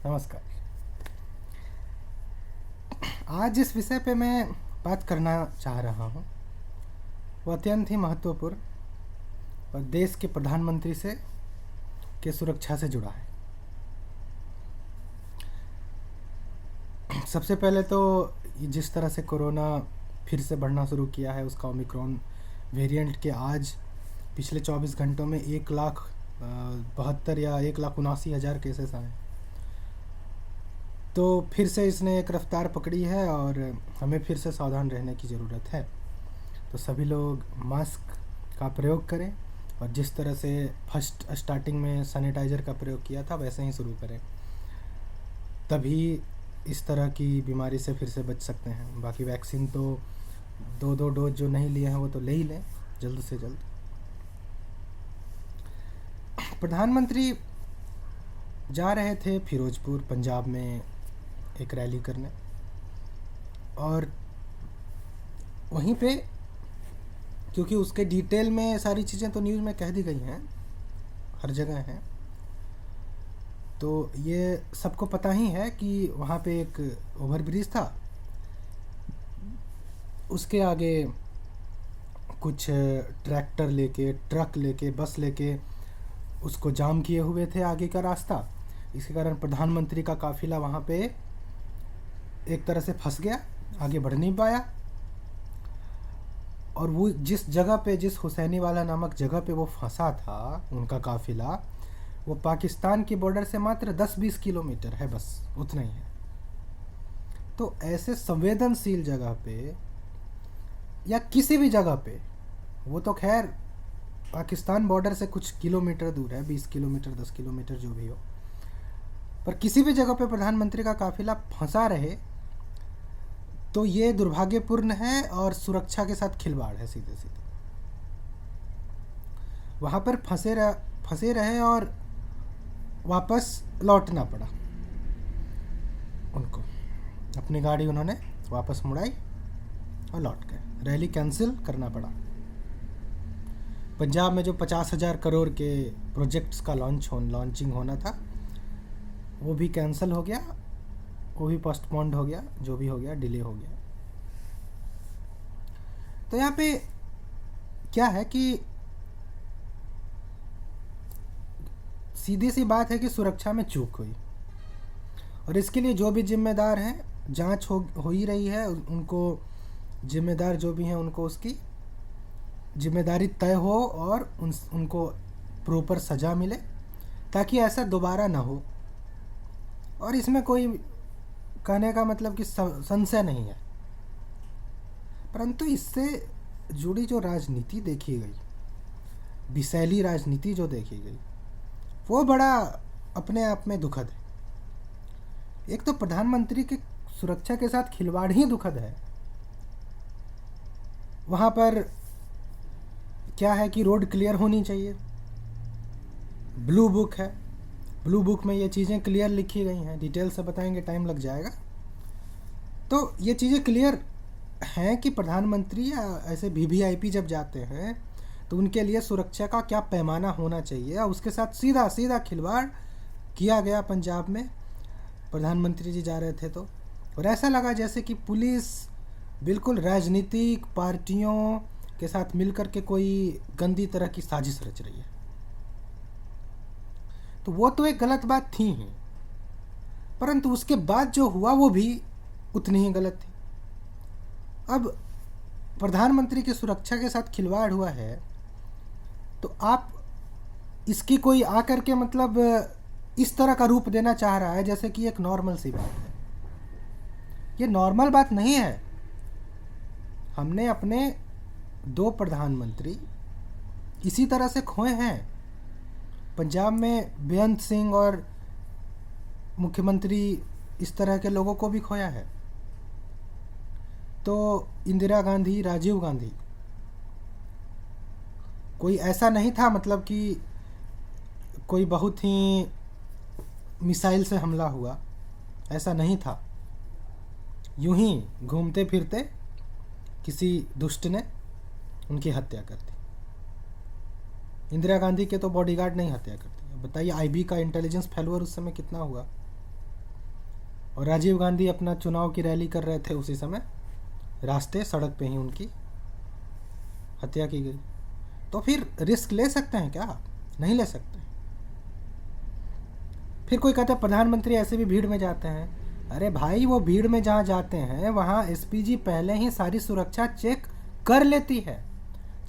नमस्कार। आज जिस विषय पे मैं बात करना चाह रहा हूँ वो अत्यंत ही महत्वपूर्ण और देश के प्रधानमंत्री से के सुरक्षा से जुड़ा है। सबसे पहले तो जिस तरह से कोरोना फिर से बढ़ना शुरू किया है, उसका ओमिक्रॉन वेरिएंट के आज पिछले 24 घंटों में 1,72,000 या 1,79,000 केसेस आए। तो फिर से इसने एक रफ्तार पकड़ी है और हमें फिर से सावधान रहने की ज़रूरत है। तो सभी लोग मास्क का प्रयोग करें और जिस तरह से फर्स्ट स्टार्टिंग में सैनिटाइज़र का प्रयोग किया था वैसे ही शुरू करें, तभी इस तरह की बीमारी से फिर से बच सकते हैं। बाकी वैक्सीन तो 2 डोज जो नहीं लिए हैं वो तो ले ही लें जल्द से जल्द। प्रधानमंत्री जा रहे थे फिरोजपुर पंजाब में एक रैली करने, और वहीं पे क्योंकि उसके डिटेल में सारी चीज़ें तो न्यूज़ में कह दी गई हैं, हर जगह हैं, तो ये सबको पता ही है कि वहाँ पे एक ओवरब्रिज था, उसके आगे कुछ ट्रैक्टर लेके, ट्रक लेके, बस लेके उसको जाम किए हुए थे आगे का रास्ता। इसके कारण प्रधानमंत्री का काफिला वहाँ पे एक तरह से फंस गया, आगे बढ़ नहीं पाया। और वो जिस जगह पे, जिस हुसैनीवाला नामक जगह पे वो फंसा था उनका काफिला, वो पाकिस्तान की बॉर्डर से मात्र 10-20 किलोमीटर है, बस उतना ही है। तो ऐसे संवेदनशील जगह पे या किसी भी जगह पे, वो तो खैर पाकिस्तान बॉर्डर से कुछ किलोमीटर दूर है, 20 किलोमीटर 10 किलोमीटर जो भी हो, पर किसी भी जगह पे प्रधानमंत्री का काफिला फंसा रहे तो ये दुर्भाग्यपूर्ण है और सुरक्षा के साथ खिलवाड़ है सीधे सीधे। वहाँ पर फंसे रहे और वापस लौटना पड़ा उनको। अपनी गाड़ी उन्होंने वापस मुड़ाई और लौट गए, रैली कैंसिल करना पड़ा। पंजाब में जो 50,000 करोड़ के प्रोजेक्ट्स का लॉन्चिंग होना था वो भी कैंसिल हो गया, वो भी पोस्टपोन्ड हो गया, जो भी हो गया डिले हो गया। तो यहाँ पे क्या है कि सीधी सी बात है कि सुरक्षा में चूक हुई, और इसके लिए जो भी जिम्मेदार हैं, जांच हो ही रही है, उनको जिम्मेदार जो भी हैं उनको उसकी जिम्मेदारी तय हो और उनको प्रॉपर सज़ा मिले ताकि ऐसा दोबारा ना हो। और इसमें कोई कहने का मतलब कि संशय नहीं है, परंतु इससे जुड़ी जो राजनीति देखी गई, विषैली राजनीति जो देखी गई, वो बड़ा अपने आप में दुखद है। एक तो प्रधानमंत्री की सुरक्षा के साथ खिलवाड़ ही दुखद है। वहाँ पर क्या है कि रोड क्लियर होनी चाहिए, ब्लू बुक है, ब्लू बुक में ये चीज़ें क्लियर लिखी गई हैं, डिटेल से बताएंगे टाइम लग जाएगा। तो ये चीज़ें क्लियर हैं कि प्रधानमंत्री या ऐसे वीवीआईपी जब जाते हैं तो उनके लिए सुरक्षा का क्या पैमाना होना चाहिए, और उसके साथ सीधा सीधा खिलवाड़ किया गया पंजाब में। प्रधानमंत्री जी जा रहे थे तो, और ऐसा लगा जैसे कि पुलिस बिल्कुल राजनीतिक पार्टियों के साथ मिलकर के कोई गंदी तरह की साजिश रच रही है। तो वो तो एक गलत बात थी ही, परंतु उसके बाद जो हुआ वो भी उतनी ही गलत थी। अब प्रधानमंत्री की सुरक्षा के साथ खिलवाड़ हुआ है तो आप इसकी कोई आकर के मतलब इस तरह का रूप देना चाह रहा है जैसे कि एक नॉर्मल सी बात है। ये नॉर्मल बात नहीं है। हमने अपने 2 प्रधानमंत्री इसी तरह से खोए हैं। पंजाब में बेअंत सिंह और मुख्यमंत्री इस तरह के लोगों को भी खोया है। तो इंदिरा गांधी, राजीव गांधी, कोई ऐसा नहीं था मतलब कि कोई बहुत ही मिसाइल से हमला हुआ, ऐसा नहीं था। यूं ही घूमते फिरते किसी दुष्ट ने उनकी हत्या कर दी। इंदिरा गांधी के तो बॉडीगार्ड नहीं हत्या करती। बताइए आईबी का इंटेलिजेंस फेल्योर उस समय कितना हुआ। और राजीव गांधी अपना चुनाव की रैली कर रहे थे, उसी समय रास्ते सड़क पे ही उनकी हत्या की गई। तो फिर रिस्क ले सकते हैं क्या? नहीं ले सकते। फिर कोई कहता है प्रधानमंत्री ऐसे भी भीड़ में जाते हैं। अरे भाई, वो भीड़ में जहाँ जाते हैं वहाँ एसपीजी पहले ही सारी सुरक्षा चेक कर लेती है।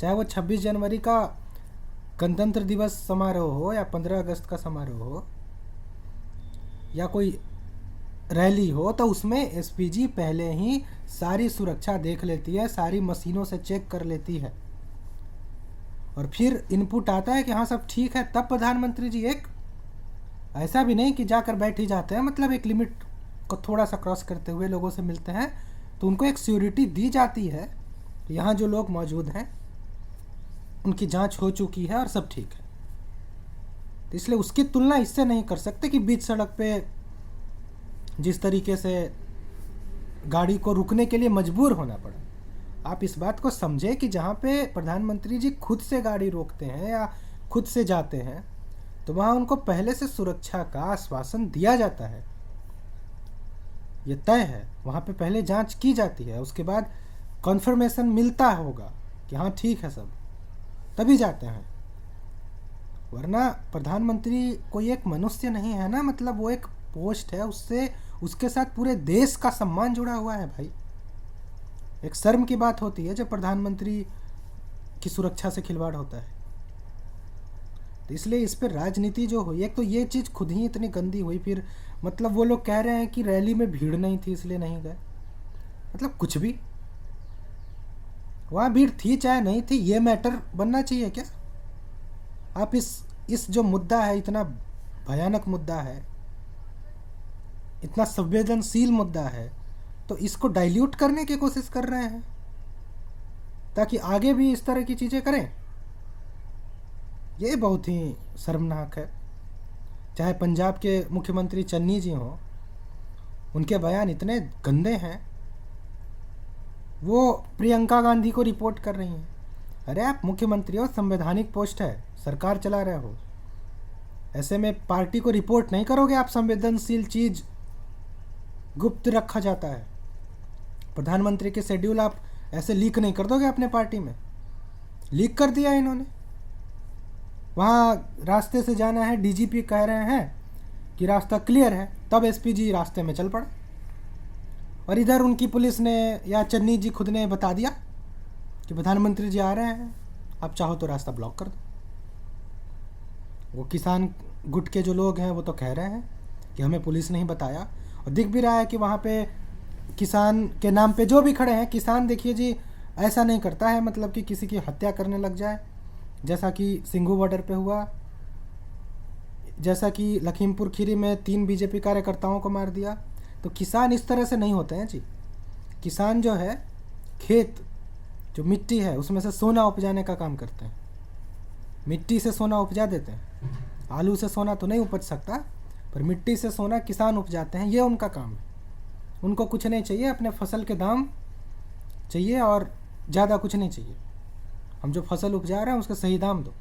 चाहे वो 26 जनवरी का गणतंत्र दिवस समारोह हो या 15 अगस्त का समारोह हो या कोई रैली हो, तो उसमें एसपीजी पहले ही सारी सुरक्षा देख लेती है, सारी मशीनों से चेक कर लेती है। और फिर इनपुट आता है कि हाँ सब ठीक है, तब प्रधानमंत्री जी एक ऐसा भी नहीं कि जाकर बैठ ही जाते हैं, मतलब एक लिमिट को थोड़ा सा क्रॉस करते हुए लोगों से मिलते हैं, तो उनको एक सिक्योरिटी दी जाती है कि यहाँ जो लोग मौजूद हैं उनकी जांच हो चुकी है और सब ठीक है। तो इसलिए उसकी तुलना इससे नहीं कर सकते कि बीच सड़क पे जिस तरीके से गाड़ी को रुकने के लिए मजबूर होना पड़ा। आप इस बात को समझें कि जहाँ पे प्रधानमंत्री जी खुद से गाड़ी रोकते हैं या खुद से जाते हैं, तो वहाँ उनको पहले से सुरक्षा का आश्वासन दिया जाता है। ये तय है, वहाँ पे पहले जांच की जाती है, उसके बाद कॉन्फर्मेशन मिलता होगा कि हाँ ठीक है सब, तभी जाते हैं। वरना प्रधानमंत्री कोई एक मनुष्य नहीं है ना, मतलब वो एक पोस्ट है, उससे उसके साथ पूरे देश का सम्मान जुड़ा हुआ है भाई। एक शर्म की बात होती है जब प्रधानमंत्री की सुरक्षा से खिलवाड़ होता है। तो इसलिए इस पर राजनीति जो हुई, एक तो ये चीज़ खुद ही इतनी गंदी हुई, फिर मतलब वो लोग कह रहे हैं कि रैली में भीड़ नहीं थी इसलिए नहीं गए। मतलब कुछ भी, वहाँ भीड़ थी चाहे नहीं थी, ये मैटर बनना चाहिए क्या? आप इस जो मुद्दा है, इतना भयानक मुद्दा है, इतना संवेदनशील मुद्दा है, तो इसको डाइल्यूट करने की कोशिश कर रहे हैं ताकि आगे भी इस तरह की चीज़ें करें। ये बहुत ही शर्मनाक है। चाहे पंजाब के मुख्यमंत्री चन्नी जी हों, उनके बयान इतने गंदे हैं। वो प्रियंका गांधी को रिपोर्ट कर रही हैं। अरे आप मुख्यमंत्री हो, संवैधानिक पोस्ट है, सरकार चला रहे हो, ऐसे में पार्टी को रिपोर्ट नहीं करोगे आप? संवेदनशील चीज़ गुप्त रखा जाता है। प्रधानमंत्री के शेड्यूल आप ऐसे लीक नहीं कर दोगे अपने पार्टी में। लीक कर दिया इन्होंने। वहाँ रास्ते से जाना है, डीजीपी कह रहे हैं कि रास्ता क्लियर है, तब एसपीजी रास्ते में चल पड़ा, और इधर उनकी पुलिस ने या चन्नी जी खुद ने बता दिया कि प्रधानमंत्री जी आ रहे हैं, आप चाहो तो रास्ता ब्लॉक कर दो। वो किसान गुट के जो लोग हैं वो तो कह रहे हैं कि हमें पुलिस ने ही बताया, और दिख भी रहा है कि वहाँ पे किसान के नाम पे जो भी खड़े हैं, किसान देखिए जी ऐसा नहीं करता है मतलब कि किसी की हत्या करने लग जाए, जैसा कि सिंघू बॉर्डर पे हुआ, जैसा कि लखीमपुर खीरी में 3 बीजेपी कार्यकर्ताओं को मार दिया। तो किसान इस तरह से नहीं होते हैं जी। किसान जो है, खेत जो मिट्टी है उसमें से सोना उपजाने का काम करते हैं, मिट्टी से सोना उपजा देते हैं। आलू से सोना तो नहीं उपज सकता, पर मिट्टी से सोना किसान उपजाते हैं, ये उनका काम है। उनको कुछ नहीं चाहिए, अपने फसल के दाम चाहिए और ज़्यादा कुछ नहीं चाहिए। हम जो फसल उपजा रहे हैं उसका सही दाम दो।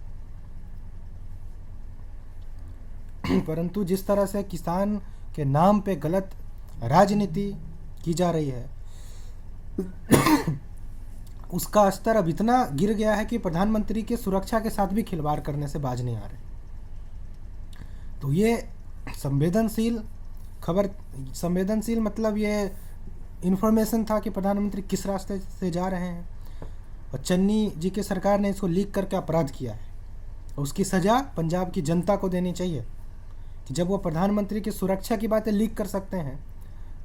परंतु जिस तरह से किसान के नाम पे गलत राजनीति की जा रही है, उसका स्तर अब इतना गिर गया है कि प्रधानमंत्री के सुरक्षा के साथ भी खिलवाड़ करने से बाज नहीं आ रहे। तो ये संवेदनशील खबर, संवेदनशील मतलब ये इन्फॉर्मेशन था कि प्रधानमंत्री किस रास्ते से जा रहे हैं, और चन्नी जी की सरकार ने इसको लीक करके अपराध किया है। और उसकी सज़ा पंजाब की जनता को देनी चाहिए कि जब वो प्रधानमंत्री की सुरक्षा की बातें लीक कर सकते हैं,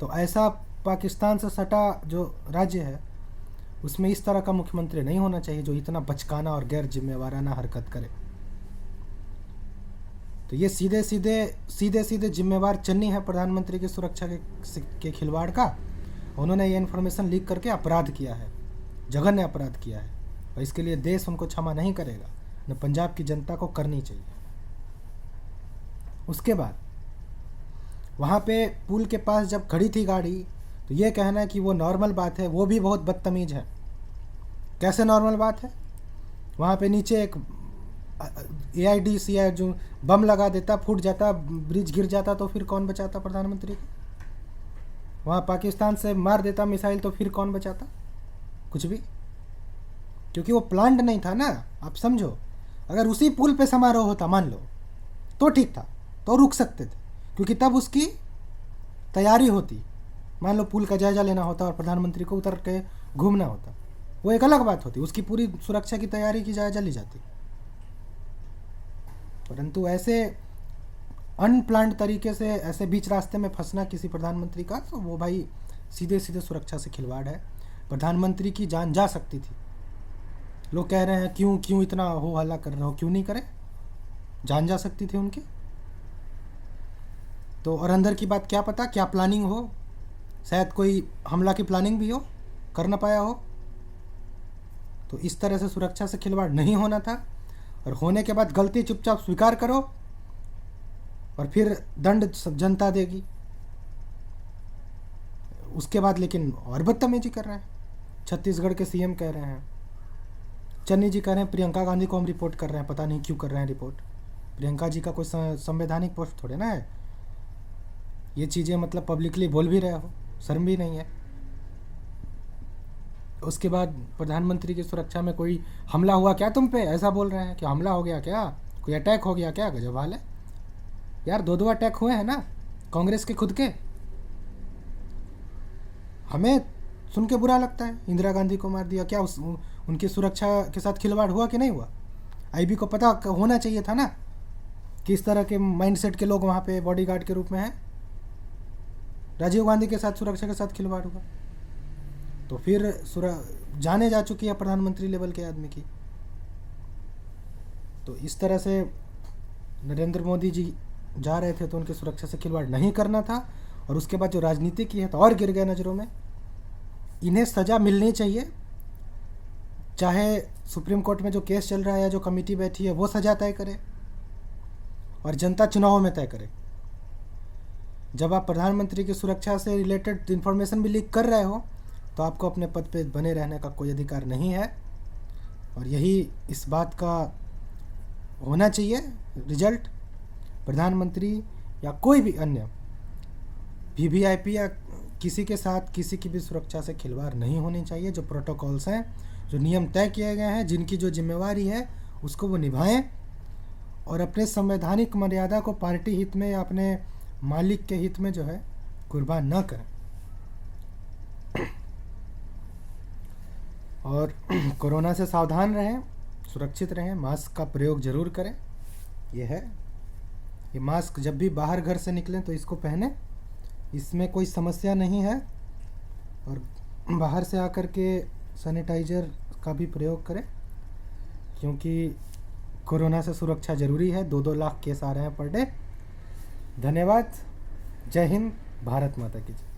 तो ऐसा पाकिस्तान से सटा जो राज्य है उसमें इस तरह का मुख्यमंत्री नहीं होना चाहिए जो इतना बचकाना और गैर जिम्मेवाराना हरकत करे। तो ये सीधे सीधे जिम्मेवार चन्नी है प्रधानमंत्री की सुरक्षा के खिलवाड़ का। उन्होंने ये इन्फॉर्मेशन लीक करके अपराध किया है, जघन्य अपराध किया है, और इसके लिए देश उनको क्षमा नहीं करेगा, न पंजाब की जनता को करनी चाहिए। उसके बाद वहाँ पे पुल के पास जब खड़ी थी गाड़ी, तो ये कहना है कि वो नॉर्मल बात है, वो भी बहुत बदतमीज है। कैसे नॉर्मल बात है? वहाँ पे नीचे एक AIDCI जो बम लगा देता, फूट जाता, ब्रिज गिर जाता, तो फिर कौन बचाता प्रधानमंत्री को? वहाँ पाकिस्तान से मार देता मिसाइल तो फिर कौन बचाता? कुछ भी, क्योंकि वो प्लान्ड नहीं था ना। आप समझो, अगर उसी पुल पे समारोह होता मान लो तो ठीक था, तो रुक सकते थे, क्योंकि तब उसकी तैयारी होती। मान लो पुल का जायजा लेना होता और प्रधानमंत्री को उतर के घूमना होता, वो एक अलग बात होती, उसकी पूरी सुरक्षा की तैयारी की जायजा ली जाती। परंतु ऐसे अनप्लान्ड तरीके से ऐसे बीच रास्ते में फंसना किसी प्रधानमंत्री का, तो वो भाई सीधे सीधे सुरक्षा से खिलवाड़ है। प्रधानमंत्री की जान जा सकती थी। लोग कह रहे हैं क्यों क्यों इतना हो हल्ला कर रहे हो, क्यों नहीं करे, जान जा सकती थी उनकी। तो और अंदर की बात क्या पता, क्या प्लानिंग हो, शायद कोई हमला की प्लानिंग भी हो, कर ना पाया हो। तो इस तरह से सुरक्षा से खिलवाड़ नहीं होना था, और होने के बाद गलती चुपचाप स्वीकार करो और फिर दंड जनता देगी। उसके बाद लेकिन और बदतमीजी कर रहे हैं। छत्तीसगढ़ के सीएम कह रहे हैं, चन्नी जी कह रहे हैं प्रियंका गांधी को हम रिपोर्ट कर रहे हैं, पता नहीं क्यों कर रहे हैं रिपोर्ट। प्रियंका जी का कोई संवैधानिक पोस्ट थोड़े ना है। ये चीज़ें मतलब पब्लिकली बोल भी रहे हो, शर्म भी नहीं है। उसके बाद प्रधानमंत्री की सुरक्षा में कोई हमला हुआ क्या तुम पे, ऐसा बोल रहे हैं कि हमला हो गया क्या, कोई अटैक हो गया क्या? गजब हाल है यार, 2 अटैक हुए हैं ना कांग्रेस के खुद के। हमें सुन के बुरा लगता है, इंदिरा गांधी को मार दिया, क्या उनकी सुरक्षा के साथ खिलवाड़ हुआ कि नहीं हुआ? आईबी को पता होना चाहिए था ना किस तरह के माइंडसेट के लोग वहाँ पे बॉडीगार्ड के रूप में हैं। राजीव गांधी के साथ सुरक्षा के साथ खिलवाड़ हुआ, तो फिर जाने जा चुकी है प्रधानमंत्री लेवल के आदमी की। तो इस तरह से नरेंद्र मोदी जी जा रहे थे तो उनकी सुरक्षा से खिलवाड़ नहीं करना था। और उसके बाद जो राजनीति की है तो और गिर गए नज़रों में। इन्हें सज़ा मिलनी चाहिए, चाहे सुप्रीम कोर्ट में जो केस चल रहा है या जो कमेटी बैठी है वो सज़ा तय करे और जनता चुनावों में तय करे। जब आप प्रधानमंत्री की सुरक्षा से रिलेटेड इन्फॉर्मेशन भी लीक कर रहे हो तो आपको अपने पद पे बने रहने का कोई अधिकार नहीं है। और यही इस बात का होना चाहिए रिजल्ट। प्रधानमंत्री या कोई भी अन्य वीवीआईपी या किसी के साथ किसी की भी सुरक्षा से खिलवाड़ नहीं होनी चाहिए। जो प्रोटोकॉल्स हैं, जो नियम तय किए गए हैं, जिनकी जो जिम्मेवारी है उसको वो निभाएं और अपने संवैधानिक मर्यादा को पार्टी हित में या अपने मालिक के हित में जो है कुर्बान न करें। और कोरोना से सावधान रहें, सुरक्षित रहें, मास्क का प्रयोग ज़रूर करें। ये मास्क जब भी बाहर घर से निकलें तो इसको पहने, इसमें कोई समस्या नहीं है। और बाहर से आकर के सैनिटाइज़र का भी प्रयोग करें, क्योंकि कोरोना से सुरक्षा ज़रूरी है। 2-2 लाख केस आ रहे हैं पर डे। धन्यवाद। जय हिंद, भारत माता की जय।